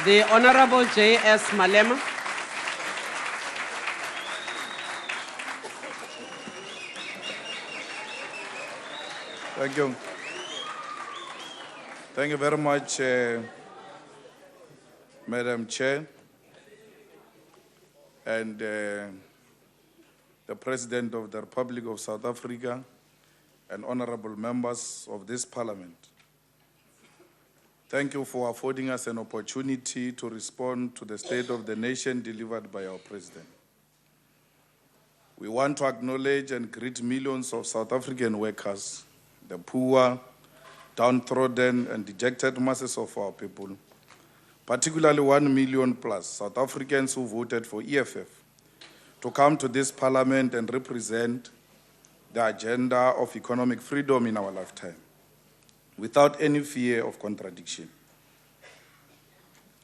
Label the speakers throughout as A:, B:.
A: The Honorable J.S. Malema.
B: Thank you. Thank you very much, Madam Chair, and the President of the Republic of South Africa, and honorable members of this Parliament. Thank you for affording us an opportunity to respond to the State of the Nation delivered by our President. We want to acknowledge and greet millions of South African workers, the poor, downtrodden and dejected masses of our people, particularly 1 million plus South Africans who voted for EFF to come to this Parliament and represent the agenda of economic freedom in our lifetime, without any fear of contradiction.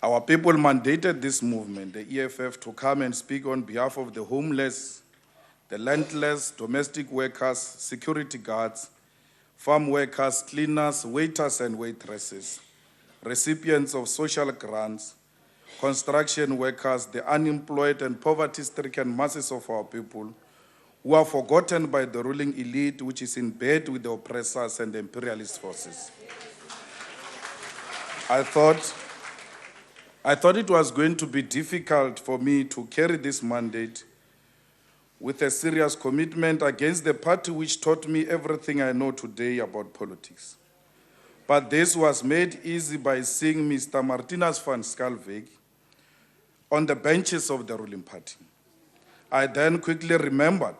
B: Our people mandated this movement, the EFF, to come and speak on behalf of the homeless, the landless, domestic workers, security guards, farm workers, cleaners, waiters and waitresses, recipients of social grants, construction workers, the unemployed and poverty-stricken masses of our people who are forgotten by the ruling elite, which is in bed with the oppressors and the imperialist forces. I thought it was going to be difficult for me to carry this mandate with a serious commitment against the party which taught me everything I know today about politics. But this was made easy by seeing Mr. Martinus van Schalkwyk on the benches of the ruling party. I then quickly remembered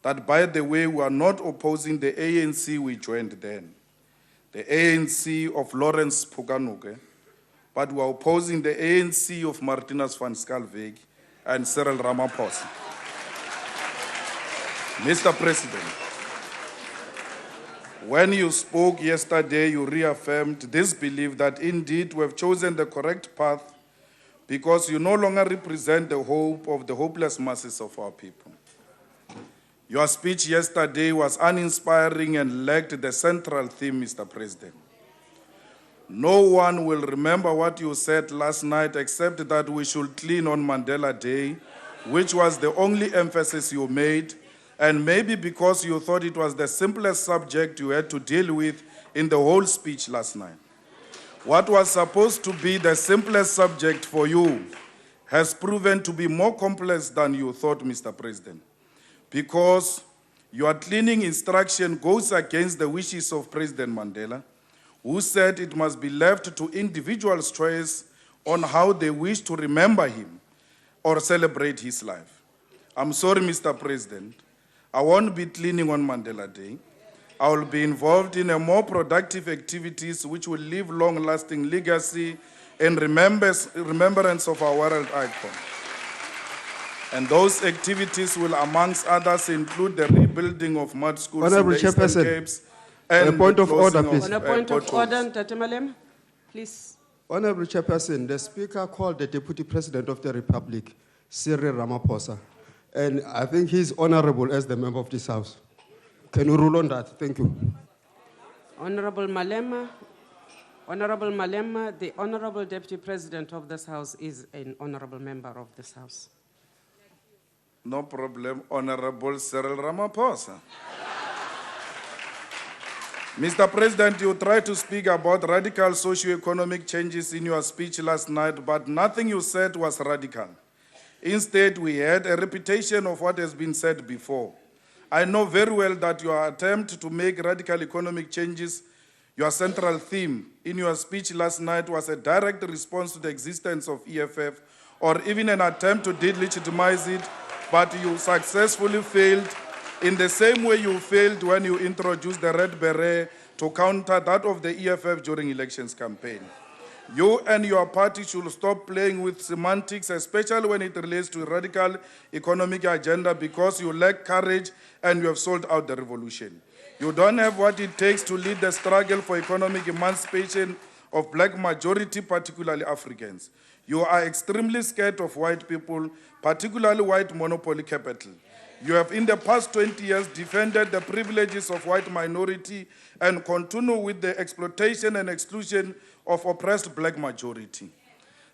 B: that, by the way, we are not opposing the ANC we joined then, the ANC of Lawrence Pukanuke, but we are opposing the ANC of Martinus van Schalkwyk and Cyril Ramaphosa. Mr. President, when you spoke yesterday, you reaffirmed this belief that indeed we have chosen the correct path because you no longer represent the hope of the hopeless masses of our people. Your speech yesterday was uninspiring and lacked the central theme, Mr. President. No one will remember what you said last night except that we should clean on Mandela Day, which was the only emphasis you made, and maybe because you thought it was the simplest subject you had to deal with in the whole speech last night. What was supposed to be the simplest subject for you has proven to be more complex than you thought, Mr. President, because your cleaning instruction goes against the wishes of President Mandela, who said it must be left to individuals' choice on how they wish to remember him or celebrate his life. I'm sorry, Mr. President, I won't be cleaning on Mandela Day. I will be involved in a more productive activities which will leave long-lasting legacy and remembrance of our world icon. And those activities will, amongst others, include the rebuilding of mud schools
C: Honorable
B: in the Eastern
C: Chairperson,
B: Capes and
C: a point of order, please.
A: On a point of
B: potholes.
A: order, Tate Malema, please.
C: Honorable Chairperson, the Speaker called the Deputy President of the Republic, Cyril Ramaphosa, and I think he's honorable as the member of this House. Can you rule on that? Thank you.
A: Honorable Malema, the Honorable Deputy President of this House is an honorable member of this House.
B: No problem, Honorable Cyril Ramaphosa. Mr. President, you tried to speak about radical socio-economic changes in your speech last night, but nothing you said was radical. Instead, we had a repetition of what has been said before. I know very well that your attempt to make radical economic changes your central theme in your speech last night was a direct response to the existence of EFF, or even an attempt to delegitimize it, but you successfully failed in the same way you failed when you introduced the red beret to counter that of the EFF during elections campaign. You and your party should stop playing with semantics, especially when it relates to radical economic agenda, because you lack courage and you have sold out the revolution. You don't have what it takes to lead the struggle for economic emancipation of black majority, particularly Africans. You are extremely scared of white people, particularly white monopoly capital. You have in the past 20 years defended the privileges of white minority and continue with the exploitation and exclusion of oppressed black majority.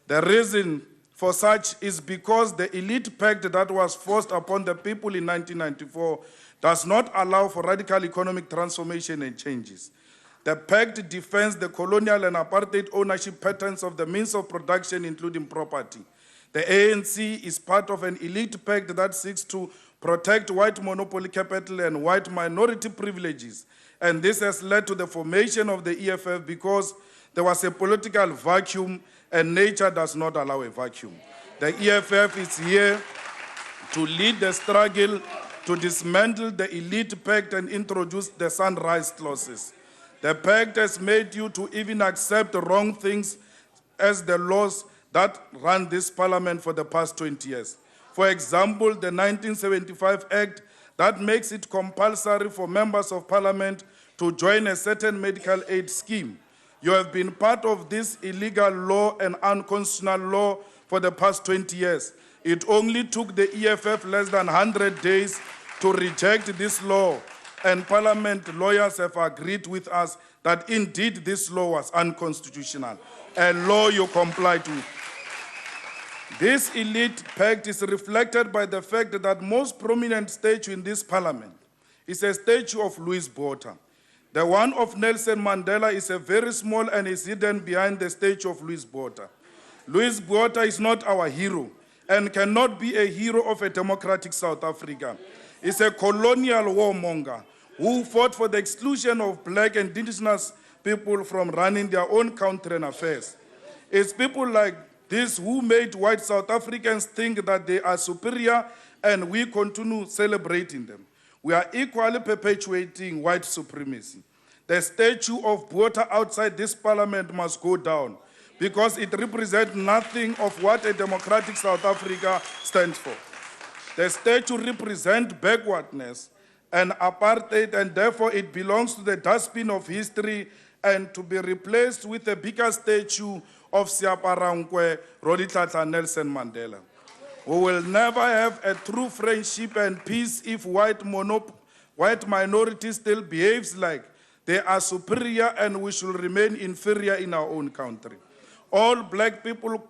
B: The reason for such is because the elite pact that was forced upon the people in 1994 does not allow for radical economic transformation and changes. The pact defends the colonial and apartheid ownership patterns of the means of production, including property. The ANC is part of an elite pact that seeks to protect white monopoly capital and white minority privileges. And this has led to the formation of the EFF because there was a political vacuum and nature does not allow a vacuum. The EFF is here to lead the struggle to dismantle the elite pact and introduce the sunrise clauses. The pact has made you to even accept wrong things as the laws that run this parliament for the past 20 years. For example, the 1975 Act that makes it compulsory for members of parliament to join a certain medical aid scheme. You have been part of this illegal law and unconstitutional law for the past 20 years. It only took the EFF less than 100 days to reject this law, and parliament lawyers have agreed with us that indeed this law was unconstitutional, a law you complied with. This elite pact is reflected by the fact that most prominent statue in this parliament is a statue of Louis Botha. The one of Nelson Mandela is a very small and is hidden behind the statue of Louis Botha. Louis Botha is not our hero and cannot be a hero of a democratic South Africa. He's a colonial warmonger who fought for the exclusion of black and indigenous people from running their own country and affairs. It's people like this who made white South Africans think that they are superior, and we continue celebrating them. We are equally perpetuating white supremacy. The statue of Botha outside this parliament must go down because it represents nothing of what a democratic South Africa stands for. The statue represents backwardness and apartheid, and therefore it belongs to the dustbin of history and to be replaced with a bigger statue of Siaparankwe Rolihlahla Nelson Mandela. We will never have a true friendship and peace if white minority still behaves like they are superior and we should remain inferior in our own country. All black people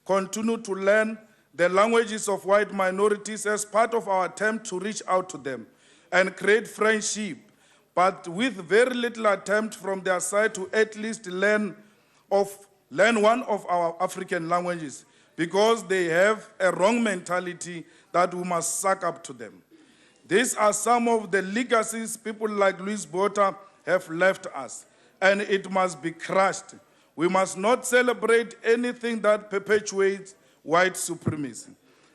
B: continue to learn the languages of white minorities as part of our attempt to reach out to them and create friendship, but with very little attempt from their side to at least learn one of our African languages, because they have a wrong mentality that we must suck up to them. These are some of the legacies people like Louis Botha have left us, and it must be crushed. We must not celebrate anything that perpetuates white supremacy.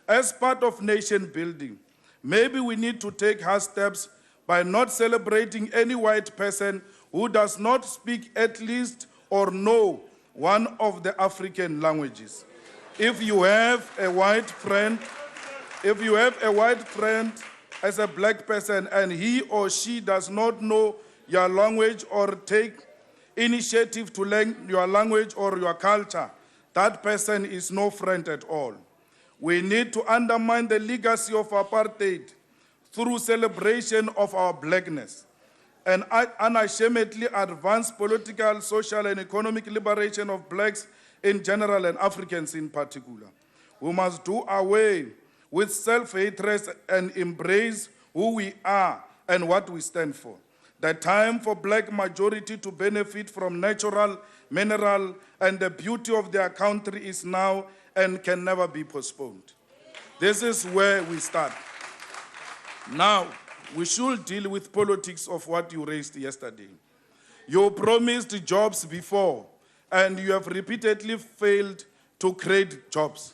B: As part of nation building, maybe we need to take hard steps by not celebrating any white person who does not speak at least or know one of the African languages. If you have a white friend as a black person and he or she does not know your language or take initiative to learn your language or your culture, that person is no friend at all. We need to undermine the legacy of apartheid through celebration of our blackness and unashamedly advance political, social, and economic liberation of blacks in general and Africans in particular. We must do away with self-hatred and embrace who we are and what we stand for. The time for black majority to benefit from natural, mineral, and the beauty of their country is now and can never be postponed. This is where we start. Now, we should deal with politics of what you raised yesterday. You promised jobs before, and you have repeatedly failed to create jobs.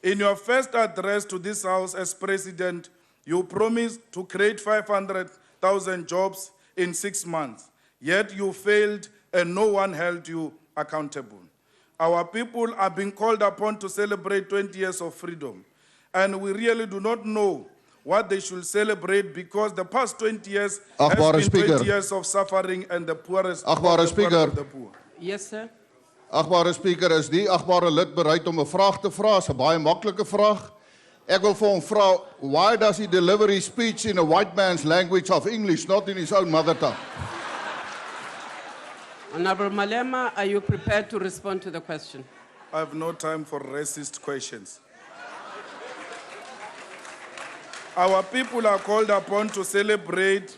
B: In your first address to this House as president, you promised to create 500,000 jobs in 6 months, yet you failed and no one held you accountable. Our people are being called upon to celebrate 20 years of freedom, and we really do not know what they should celebrate because the past 20 years has been 20 years of suffering and the poorest of the poor.
A: Yes, sir.
D: Agbare Speaker, is die agbare lid bereid om 'n vraag te vra? Is 'n baie maklike vraag. Ek wil vir hom vra, why does he deliver his speech in a white man's language of English, not in his own mother tongue?
A: Honorable Malema, are you prepared to respond to the question?
B: I have no time for racist questions. Our people are called upon to celebrate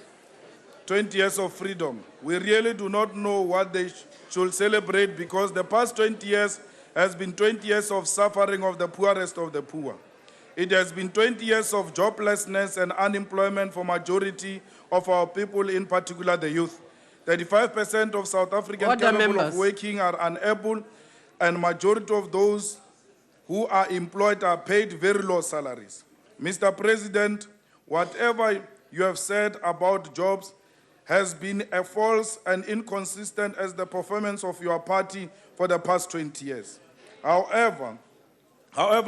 B: 20 years of freedom. We really do not know what they should celebrate because the past 20 years has been 20 years of suffering of the poorest of the poor. It has been 20 years of joblessness and unemployment for majority of our people, in particular the youth. 35% of South Africans
A: Order,
B: capable
A: members.
B: of working are unable, and majority of those who are employed are paid very low salaries. Mr. President, whatever you have said about jobs has been a false and inconsistent as the performance of your party for the past 20 years. However,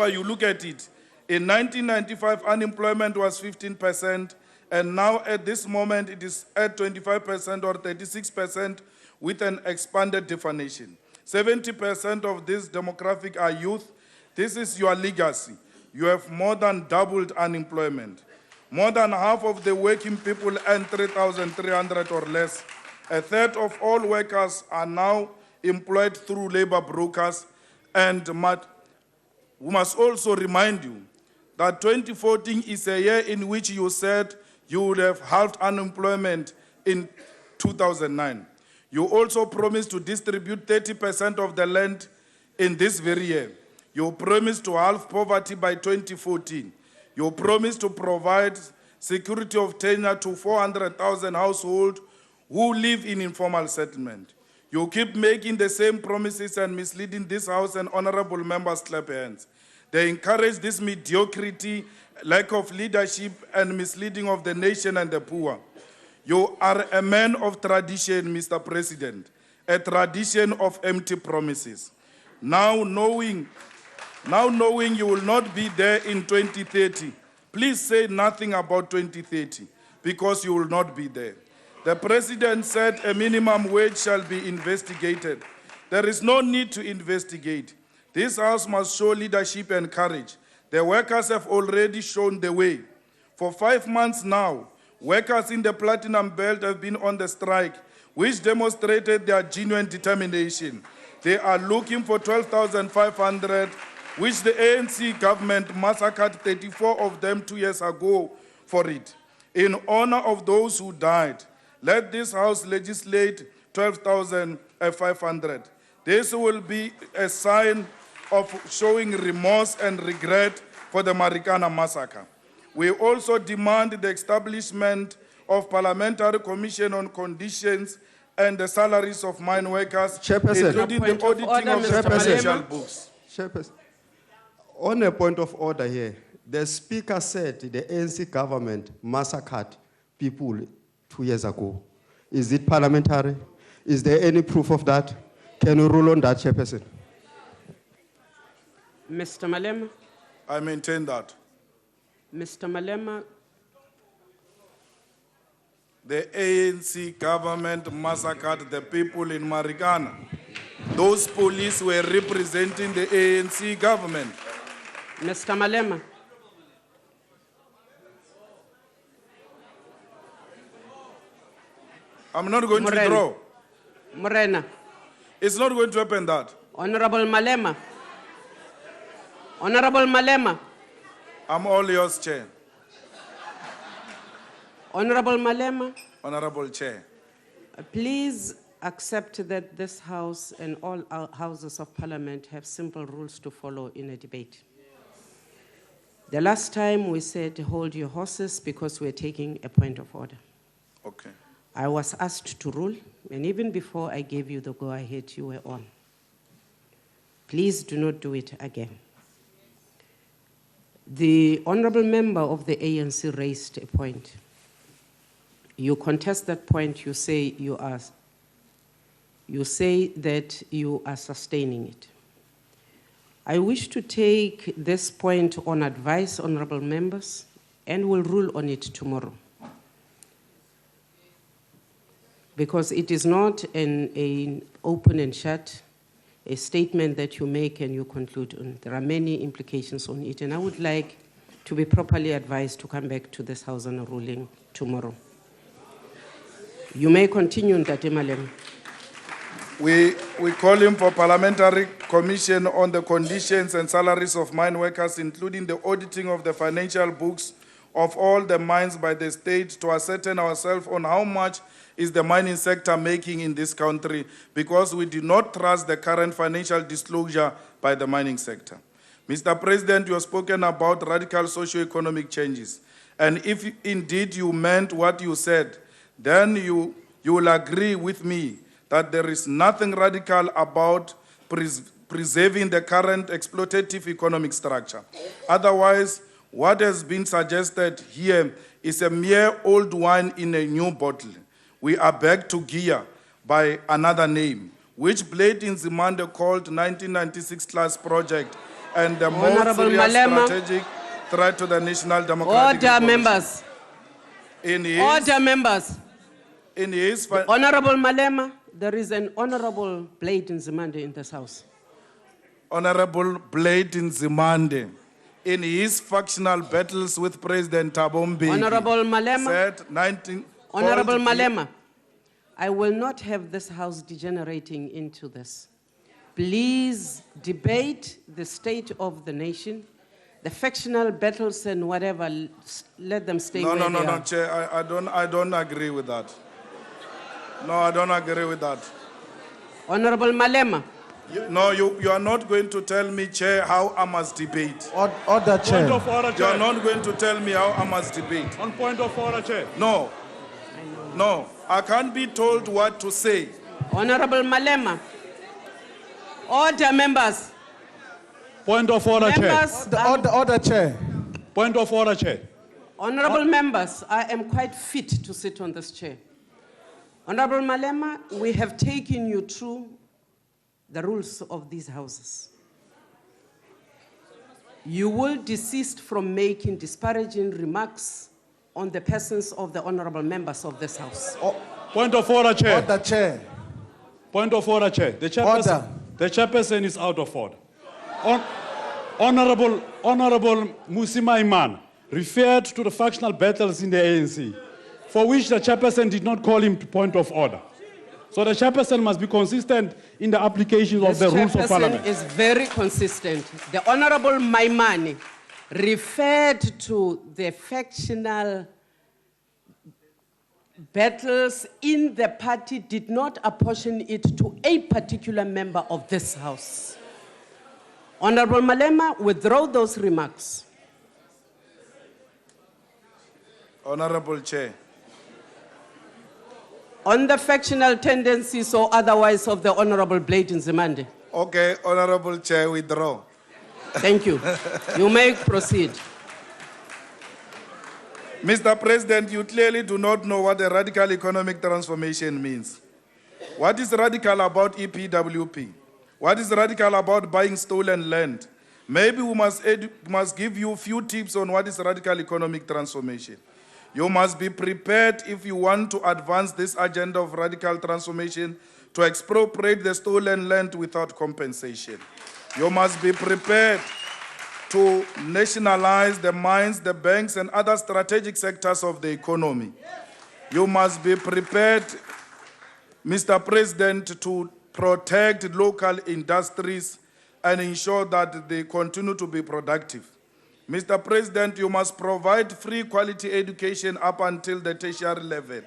B: you look at it, in 1995, unemployment was 15%, and now at this moment, it is at 25% or 36% with an expanded definition. 70% of this demographic are youth. This is your legacy. You have more than doubled unemployment. More than half of the working people earn 3,300 or less. A third of all workers are now employed through labor brokers. And we must also remind you that 2014 is a year in which you said you would have halved unemployment in 2009. You also promised to distribute 30% of the land in this very year. You promised to halve poverty by 2014. You promised to provide security of tenure to 400,000 households who live in informal settlement. You keep making the same promises and misleading this House, and honorable members clap hands. They encourage this mediocrity, lack of leadership, and misleading of the nation and the poor. You are a man of tradition, Mr. President, a tradition of empty promises. Now knowing you will not be there in 2030, please say nothing about 2030 because you will not be there. The President said a minimum wage shall be investigated. There is no need to investigate. This House must show leadership and courage. The workers have already shown the way. For 5 months now, workers in the Platinum Belt have been on the strike, which demonstrated their genuine determination. They are looking for 12,500, which the ANC government massacred 34 of them 2 years ago for it. In honor of those who died, let this House legislate 12,500. This will be a sign of showing remorse and regret for the Marikana massacre. We also demand the establishment of parliamentary commission on conditions and the salaries of mine workers,
C: Chairperson.
B: including the
A: Point of
B: auditing
A: order,
B: of
A: Mr.
B: the financial
A: Malema.
B: books.
C: Chairperson, on a point of order here, the Speaker said the ANC government massacred people 2 years ago. Is it parliamentary? Is there any proof of that? Can you rule on that, Chairperson?
A: Mr. Malema.
B: I maintain that.
A: Mr. Malema.
B: The ANC government massacred the people in Marikana. Those police were representing the ANC government.
A: Mr. Malema.
B: I'm not going to
A: Morena.
B: draw.
A: Morena.
B: It's not going to happen that.
A: Honorable Malema. Honorable Malema.
B: I'm all yours, Chair.
A: Honorable Malema,
B: Honorable Chair.
A: please accept that this House and all our houses of Parliament have simple rules to follow in a debate. The last time we said hold your horses because we're taking a point of order.
B: Okay.
A: I was asked to rule, and even before I gave you the go-ahead, you were on. Please do not do it again. The honorable member of the ANC raised a point. You contest that point, you say that you are sustaining it. I wish to take this point on advice, honorable members, and will rule on it tomorrow. Because it is not an open and shut, a statement that you make and you conclude on. There are many implications on it, and I would like to be properly advised to come back to this House on a ruling tomorrow. You may continue, Ntate Malema.
B: We call him for parliamentary commission on the conditions and salaries of mine workers, including the auditing of the financial books of all the mines by the state, to ascertain ourselves on how much is the mining sector making in this country, because we do not trust the current financial disclosure by the mining sector. Mr. President, you have spoken about radical socio-economic changes. And if indeed you meant what you said, then you will agree with me that there is nothing radical about preserving the current exploitative economic structure. Otherwise, what has been suggested here is a mere old wine in a new bottle. We are back to gear by another name, which Blade in Zimande called 1996 class project and the most serious strategic threat to the national democratic
A: Order, members. Order, members.
B: In his
A: Honorable Malema, there is an Honorable Blade in Zimande in this house.
B: Honorable Blade in Zimande, in his factional battles with President Thabo Mbeki,
A: Honorable Malema,
B: said
A: Honorable Malema, I will not have this house degenerating into this. Please debate the state of the nation, the factional battles and whatever. Let them stay.
B: No, Chair. I don't agree with that. No, I don't agree with that.
A: Honorable Malema.
B: You are not going to tell me, Chair, how I must debate.
E: Order, Chair.
B: Point of order, Chair. You are not going to tell me how I must debate.
E: On point of order, Chair.
B: No. No, I can't be told what to say.
A: Honorable Malema. Order, members.
E: Point of order,
A: members,
E: Chair. Order, Chair. Point of order, Chair.
A: Honorable members, I am quite fit to sit on this chair. Honorable Malema, we have taken you through the rules of these houses. You will desist from making disparaging remarks on the persons of the honorable members of this house.
E: Point of order, Chair.
F: Order, Chair.
E: Point of order, Chair. The chairperson is out of order. Honorable Musima Iman referred to the factional battles in the ANC, for which the chairperson did not call him to point of order. So the chairperson must be consistent in the application of the rules of parliament.
A: This chairperson is very consistent. The Honorable Maimane referred to the factional battles in the party, did not apportion it to a particular member of this house. Honorable Malema, withdraw those remarks.
B: Honorable Chair.
A: On the factional tendencies or otherwise of the Honorable Blade Nzimande.
B: Okay, Honorable Chair, withdraw.
A: Thank you. You may proceed.
B: Mr. President, you clearly do not know what a radical economic transformation means. What is radical about EPWP? What is radical about buying stolen land? Maybe we must give you a few tips on what is radical economic transformation. You must be prepared, if you want to advance this agenda of radical transformation, to expropriate the stolen land without compensation. You must be prepared to nationalize the mines, the banks, and other strategic sectors of the economy. You must be prepared, Mr. President, to protect local industries and ensure that they continue to be productive. Mr. President, you must provide free quality education up until the tertiary level.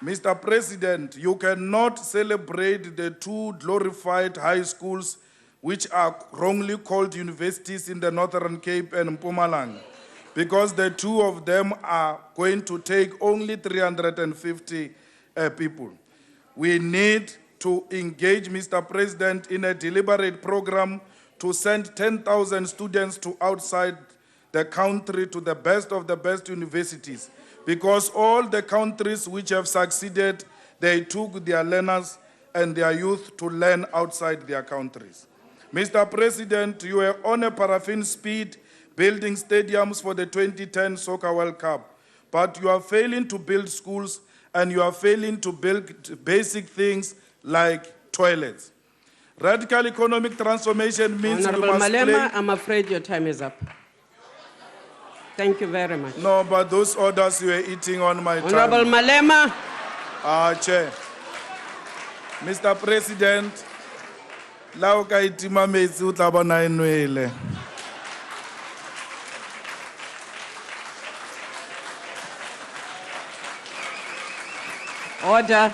B: Mr. President, you cannot celebrate the two glorified high schools which are wrongly called universities in the Northern Cape and Mpumalanga, because the two of them are going to take only 350 people. We need to engage, Mr. President, in a deliberate program to send 10,000 students to outside the country to the best of the best universities, because all the countries which have succeeded, they took their learners and their youth to learn outside their countries. Mr. President, you are on a paraffin speed building stadiums for the 2010 Soccer World Cup, but you are failing to build schools and you are failing to build basic things like toilets. Radical economic transformation means
A: Honorable Malema, I'm afraid your time is up. Thank you very much.
B: No, but those orders you are eating on my time.
A: Honorable Malema.
B: Chair. Mr. President, la o ka itima metsi o tla bona e nwele.
A: Order.